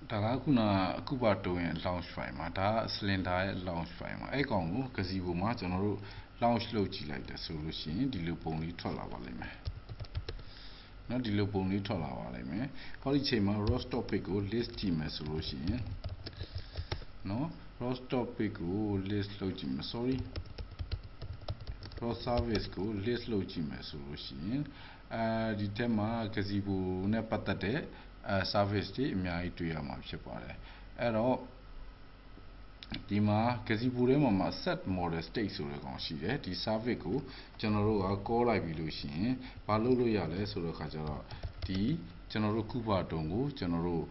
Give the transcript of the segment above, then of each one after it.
다가 구나 쿠바토의 launch file 마 다 슬렌더의 launch file 마အဲ့ကောင်ကို Gazebo မှာကျွန်တော်တို့ launch လုပ်ကြည့်လိုက်တယ်ဆိုလို့ရှိရင်ဒီလိုပုံလေးထွက်လာပါလိမ့်မယ်เนาะဒီလိုပုံလေးထွက်လာပါလိမ့်မယ်ဟောဒီချိန်မှာ ROS topic ကို list ကြည့်မယ်ဆိုလို့ရှိရင်เนาะ ROS topic ကို list လုပ်ကြည့်မယ် sorry ROS service ကို list လုပ်ကြည့်မယ်ဆိုလို့ရှိရင်ဒီထဲမှာ Gazebo နဲ့ပတ်သက်တဲ့service တွေအများကြီးတွေ့ရမှာဖြစ်ပါတယ်အဲ့တော့ဒီမှာ Gazebo ထဲမှာ set model state ဆိုတဲ့ကောင်ရှိတယ်ဒီ service ကိုကျွန်တော်တို့က call လိုက်ပြီလို့ရှိရင်ဘာလုပ်လို့ရလဲဆိုတော့ခါကျတော့ဒီကျွန်တော်တို့ Kuba တုံးကိုကျွန်တော်တို့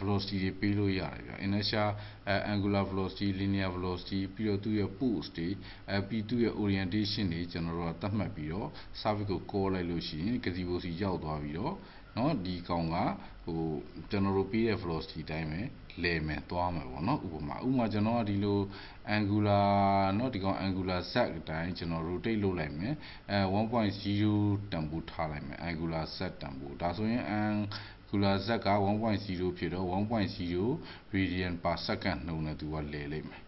velocity တွေပေးလို့ရတယ်ဗျ inertial angular velocity linear velocity ပြီးတော့သူ့ရဲ့ pulse တွေပြီးသူ့ရဲ့ orientation တွေကျွန်တော်တို့ကသတ်မှတ်ပြီးတော့ service ကို call လိုက်လို့ရှိရင် Gazebo စီရောက်သွားပြီးတော့เนาะဒီကောင်ကကျွန်တော်တို့ပေးတဲ့ velocity အတိုင်းပဲလဲမယ်သွားမယ်ပေါ့เนาะဥပမာကျွန်တော်ကဒီလို angular เนาะဒီကောင် angular z အတိုင်းကျွန်တော် rotate လုပ်လိုက်မယ်1.0 တန်ဖိုးထားလိုက်မယ် angular z တန်ဖိုးဒါဆိုရင် angular z က 1.0 ဖြစ်တော့ 1.0 radian per second နှုန်းနဲ့သူကလဲလိုက်မယ်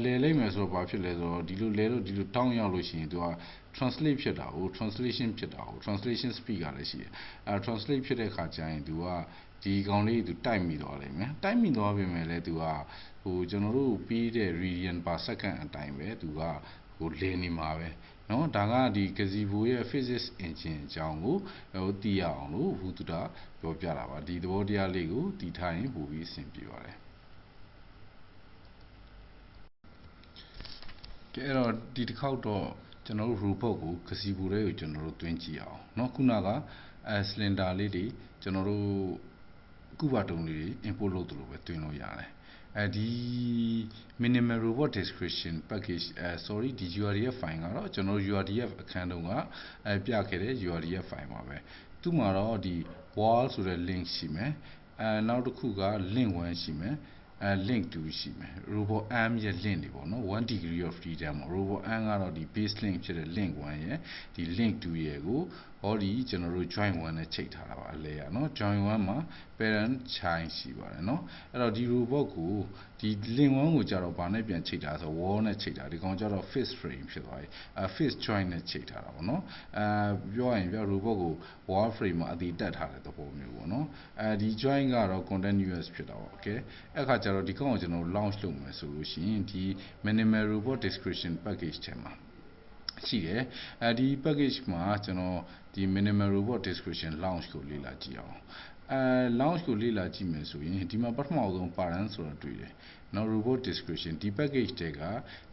လဲလိုက်မယ်ဆိုတော့ဘာဖြစ်လဲဆိုတော့ဒီလိုလဲလို့ဒီလိုတောင်းရောက်လို့ရှိရင်သူကtranslate ဖြစ်တာကို translation ဖြစ်တာကို translation speed ကလည်းရှိတယ်translate ဖြစ်တဲ့ခါကျရင်သူကဒီကောင်လေးသူတိုက်မိသွားလိမ့်မယ်တိုက်မိသွားပြီမဲ့လည်းသူကကျွန်တော်တို့ပြီးတဲ့ radian per second အတိုင်းပဲသူကလဲနေမှာပဲเนาะဒါကဒီ Gazebo ရဲ့ physics engine အကြောင်းကိုသိရအောင်လို့ဘုသူတာပြောပြတာပါဒီသဘောတရားလေးကိုသိထားရင်ပိုပြီးအဆင်ပြေပါတယ်အဲ့တော့ဒီတစ်ခေါက်တော့ကျွန်တော်တို့ robot ကို Gazebo ထဲကိုကျွန်တော်တို့တွင်းကြည့်အောင်เนาะခုနကcylinder လေးတွေကျွန်တော်တို့ကုဘတုံးလေးတွေ import လုပ်သလိုပဲတွင်းလို့ရတယ်ဒီ minimal robot description package sorry ဒီ URDF file ကတော့ကျွန်တော်တို့ URDF အခန်းတုံးကပြခဲ့တဲ့ URDF file ပါပဲသူ့မှာတော့ဒီ wall ဆိုတဲ့ link ရှိမယ်နောက်တစ်ခုက link 1ရှိမယ်link 2ရှိမယ် robot arm ရဲ့ link တွေပေါ့နော်1 degree of freedom robot arm ကတော့ဒီ base link ဖြစ်တဲ့ link 1ရဲ့ဒီ link 2ရဲ့ကိုဟောဒီကျွန်တော်တို့ join 1နဲ့ချိန်ထားတာပါအလဲရနော် join 1မှာ parent child ရှိပါတယ်နော်အဲ့တော့ဒီ robot ကိုဒီ link 1ကိုကြတော့ဗာနဲ့ပြန်ချိန်ထားဆို wall နဲ့ချိန်ထားဒီကောင်ကြတော့ fixed frame ဖြစ်သွားပြီfixed join နဲ့ချိန်ထားတာပေါ့နော်ပြောရရင်ပြ robot ကို wall frame မှာအသေးတက်ထားတဲ့သဘောမျိုးပေါ့နော်ဒီ join ကတော့ continuous ဖြစ်တာပေါ့ okay အဲ့ခါကျတော့ဒီကောင်ကိုကျွန်တော် launch လုပ်မယ်ဆိုလို့ရှိရင်ဒီ minimal robot description package ထဲမှာရှိတယ်ဒီ package မှာကျွန်တော်ဒီ minimal robot description launch ကိုလေ့လာကြည့်အောင်launch ကိုလေ့လာကြည့်မယ်ဆိုရင်ဒီမှာပထမဆုံး parent ဆိုတာတွေ့တယ်နော် robot description ဒီ package တွေက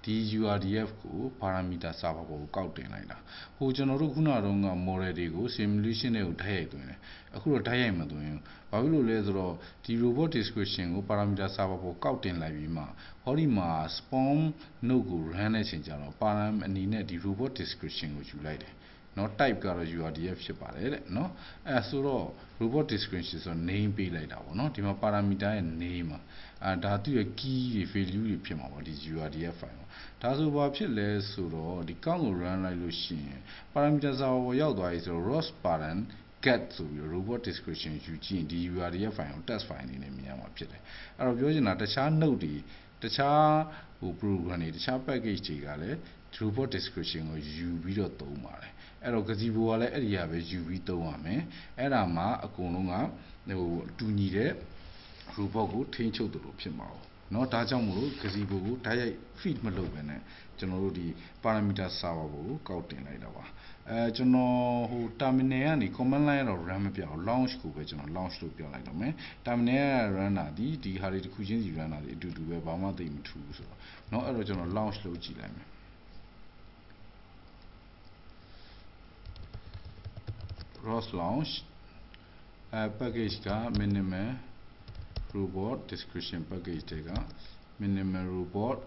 ဒီ URDF ကို parameter server ပေါ်ကိုကောက်တင်လိုက်တာဟိုကျွန်တော်တို့ခုနတုန်းက model တွေကို simulation တွေကိုဓာတ်ရိုက်သွင်းတယ်အခုတော့ဓာတ်ရိုက်မသွင်းဘူးဘာဖြစ်လို့လဲဆိုတော့ဒီ robot description ကို parameter server ပေါ်ကောက်တင်လိုက်ပြီးမှဟောဒီမှာ spawn node ကို run တဲ့အချိန်ကျတော့ param အနေနဲ့ဒီ robot description ကိုယူလိုက်တယ်နော် type ကတော့ URDF ဖြစ်ပါတယ်တဲ့နော်ဆိုတော့ robot description ဆိုတော့ name ပေးလိုက်တာပေါ့နော်ဒီမှာ parameter ရဲ့ name မှာဒါသူ့ရဲ့ key တွေ value တွေဖြစ်မှာပေါ့ဒီ URDF file မှာဒါဆိုဘာဖြစ်လဲဆိုတော့ဒီကောင့်ကို run လိုက်လို့ရှိရင် parameter server ပေါ်ရောက်သွားပြီဆိုတော့ ROS parent get ဆိုပြီး robot description ယူကြည့်ရင်ဒီ URDF file ကို test file အနေနဲ့မြင်ရမှာဖြစ်တယ်အဲ့တော့ပြောချင်တာတခြား node တွေတခြားprogram တွေတခြား package တွေကလည်း robot description ကိုယူပြီးတော့သုံးပါတယ်အဲ့တော့ Gazebo ကလည်းအဲ့ဒီဟာပဲယူပြီးသုံးရမယ်အဲ့ဒါမှအကုန်လုံးကတူညီတဲ့ robot ကိုထိန်းချုပ်တယ်လို့ဖြစ်မှာ哦เนาะဒါကြောင့်မို့လို့ Gazebo ကိုဓာတ်ရိုက် feed မလုပ်ဘဲနဲ့ကျွန်တော်တို့ဒီ parameter server ကိုကောက်တင်လိုက်တာပါကျွန်တော်terminal ကနေ command line ကတော့ run မပြအောင် launch ကိုပဲကျွန်တော် launch လုပ်ပြလိုက်တော့မယ် terminal က run တာဒီဟာတွေတစ်ခုချင်းစီ run တာအတူတူပဲဘာမှသိမထူဘူးဆိုတော့เนาะအဲ့တော့ကျွန်တော် launch လုပ်ကြည့်လိုက်မယ် ROS launch package က minimal robot description package တွေက minimal robot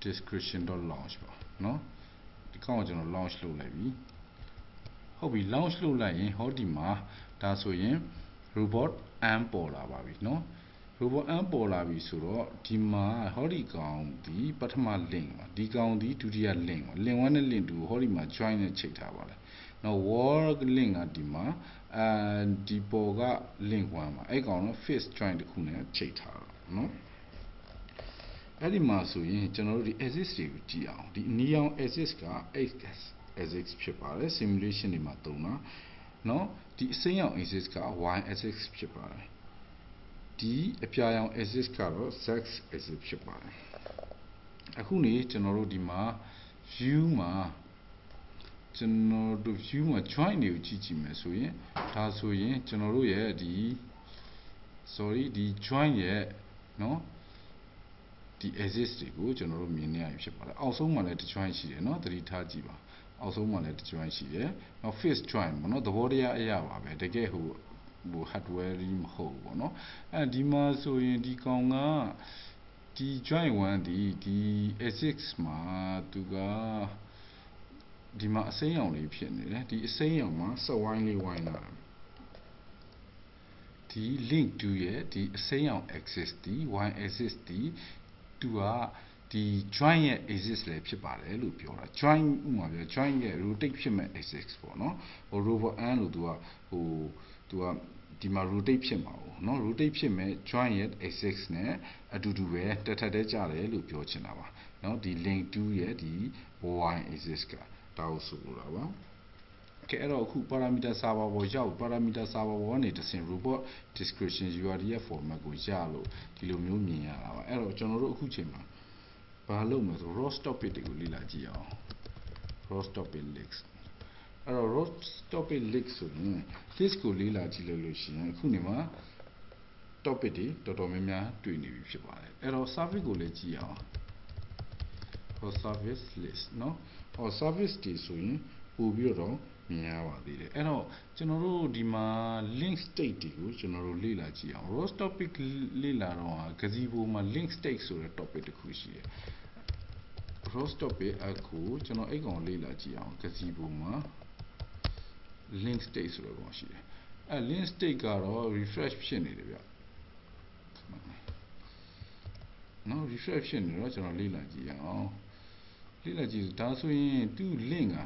description.launch ပါเนาะဒီကောင်ကိုကျွန်တော် launch လုပ်လိုက်ပြီဟုတ်ပြီ launch လုပ်လိုက်ရင်ဟောဒီမှာဒါဆိုရင် robot arm ပေါ်လာပါပြီเนาะ robot arm ပေါ်လာပြီဆိုတော့ဒီမှာဟောဒီကောင်ဒီပထမ link ပါဒီကောင်ဒီဒုတိယ link ပါ link 1နဲ့ link 2ဟောဒီမှာ join နဲ့ချိန်ထားပါလေ နော် work link ကဒီမှာဒီပေါ်က link 1မှာအဲ့ကောင်တော့ face join တစ်ခုနဲ့ချိတ်ထားတာနော်အဲ့ဒီမှာဆိုရင်ကျွန်တော်တို့ဒီ axis တွေကိုကြည့်အောင်ဒီ neon axis က x axis ဖြစ်ပါတယ် simulation တွေမှာသုံးတာနော်ဒီအစိမ်းရောင် axis က y axis ဖြစ်ပါတယ်ဒီအပြာရောင် axis ကတော့ z axis ဖြစ်ပါတယ်အခုနေကျွန်တော်တို့ဒီမှာ view မှာကျွန်တော်တို့ view မှာ join တွေကိုကြည့်မယ်ဆိုရင်ဒါဆိုရင်ကျွန်တော်တို့ရဲ့ဒီ ဒီ join ရဲ့နော်ဒီ axis တွေကိုကျွန်တော်တို့မြင်နေရပြီဖြစ်ပါတယ်အောက်ဆုံးမှာလည်းတစ် join ရှိတယ်နော်သတိထားကြည့်ပါအောက်ဆုံးမှာလည်းတစ် join ရှိတယ်နော် face join ပေါ့နော်သဘောတရားအရာပါပဲတကယ်ဟို hardware ကြီးမဟုတ်ဘူးပေါ့နော်ဒီမှာဆိုရင်ဒီကောင်ကဒီ join 1ဒီ axis မှာသူကဒီမှာအစိမ်းရောင်လေးဖြစ်နေတယ်ဒီအစိမ်းရောင်မှာစက်ဝိုင်းလေးဝိုင်းလာဒီ link 2ရဲ့ဒီအစိမ်းရောင် axis ဒီ y axis ဒီသူကဒီ join ရဲ့ axis လည်းဖြစ်ပါတယ်လို့ပြောတာ join ဥပမာပြော join ရဲ့ rotate ဖြစ်မဲ့ axis ပေါ့နော်ဟို robot arm လို့သူကဒီမှာ rotate ဖြစ်မှာပေါ့နော် rotate ဖြစ်မဲ့ join ရဲ့ axis နဲ့အတူတူပဲတစ်ထပ်တည်းကြတယ်လို့ပြောချင်တာပါနော်ဒီ link 2ရဲ့ဒီ y axis ကတောက်ဆိုလိုတာပါကဲအဲ့တော့အခု parameter server ပေါ်ရောက် parameter server ပေါ်ကနေတစ်ဆင့် robot description URDF format ကိုရလို့ဒီလိုမျိုးမြင်ရတာပါအဲ့တော့ကျွန်တော်တို့အခုချိန်မှာဘာလုပ်မလဲဆို ROS topic တွေကိုလေ့လာကြည့်အောင် ROS topic list အဲ့တော့ ROS topic list ဆိုရင် list ကိုလေ့လာကြည့်လို့ရှိရင်အခုနေမှာ topic တွေတော်တော်များများတွေ့နေပြီဖြစ်ပါတယ်အဲ့တော့ service ကိုလည်းကြည့်အောင် ROS service list နော်ဟော service တွေဆိုရင်ပို့ပြီးတော့မြင်ရပါသေးတယ်အဲ့တော့ကျွန်တော်တို့ဒီမှာ link state တွေကိုကျွန်တော်တို့လေ့လာကြည့်အောင် ROS topic လေ့လာတော့ Gazebo မှာ link state ဆိုတဲ့ topic တစ်ခုရှိတယ် ROS topic အခုကျွန်တော်အဲ့ကောင်လေ့လာကြည့်အောင် Gazebo မှာ link state ဆိုတဲ့ကောင်ရှိတယ်အဲ့ link state ကတော့ refresh ဖြစ်နေတယ်ဗျနော် refresh ဖြစ်နေတော့ကျွန်တော်လေ့လာကြည့်အောင်လေ့လာကြည့်ဒါဆိုရင်သူ link က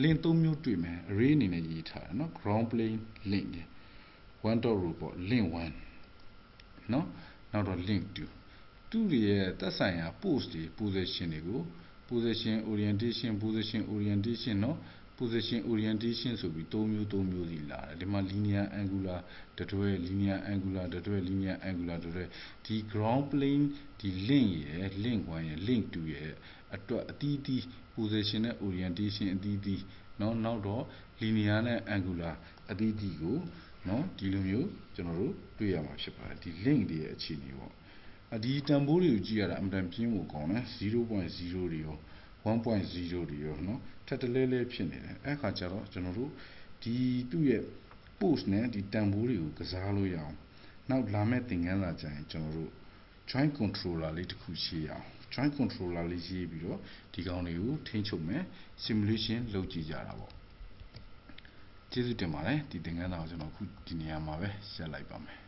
link 3မျိုးတွေ့မယ် array အနေနဲ့ရေးထားတယ်နော် ground plane link one.robot link 1နော်နောက်တော့ link 2သူ့ရဲ့သက်ဆိုင်ရာ post တွေ position တွေကို position orientation နော် position orientation ဆိုပြီး3မျိုးစီလာတယ်ဒီမှာ linear angular တတွဲ linear angular တတွဲ linear angular တတွဲဒီ ground plane ဒီ link ရဲ့ link 1ရဲ့ link 2ရဲ့အတွက်အသီးသီး position နဲ့ orientation အသီးသီးနော်နောက်တော့ linear နဲ့ angular အသီးသီးကိုနော်ဒီလိုမျိုးကျွန်တော်တို့တွေ့ရမှာဖြစ်ပါတယ်ဒီ link တွေရဲ့အခြေအနေပေါ့ဒီတန်ဖိုးတွေကိုကြည့်ရတာအမှန်တန်ပြင်းဖို့ကောင်းတယ် 0.0 တွေရော 1.0 တွေရောနော်ထပ်တလဲလဲဖြစ်နေတယ်အဲ့ခါကျတော့ကျွန်တော်တို့ဒီသူ့ရဲ့ post နဲ့ဒီတန်ဖိုးတွေကိုကစားလို့ရအောင်နောက်လာမဲ့သင်ခန်းစာကျရင်ကျွန်တော်တို့ joint controller လေးတစ်ခုရှိရအောင် joint controller လေးရေးပြီးတော့ဒီကောင်တွေကိုထိန်းချုပ်မယ် simulation လုပ်ကြည့်ကြတာပေါ့ကျေးဇူးတင်ပါတယ်ဒီသင်ခန်းစာကိုကျွန်တော်အခုဒီနေရာမှာပဲဆက်လိုက်ပါမယ်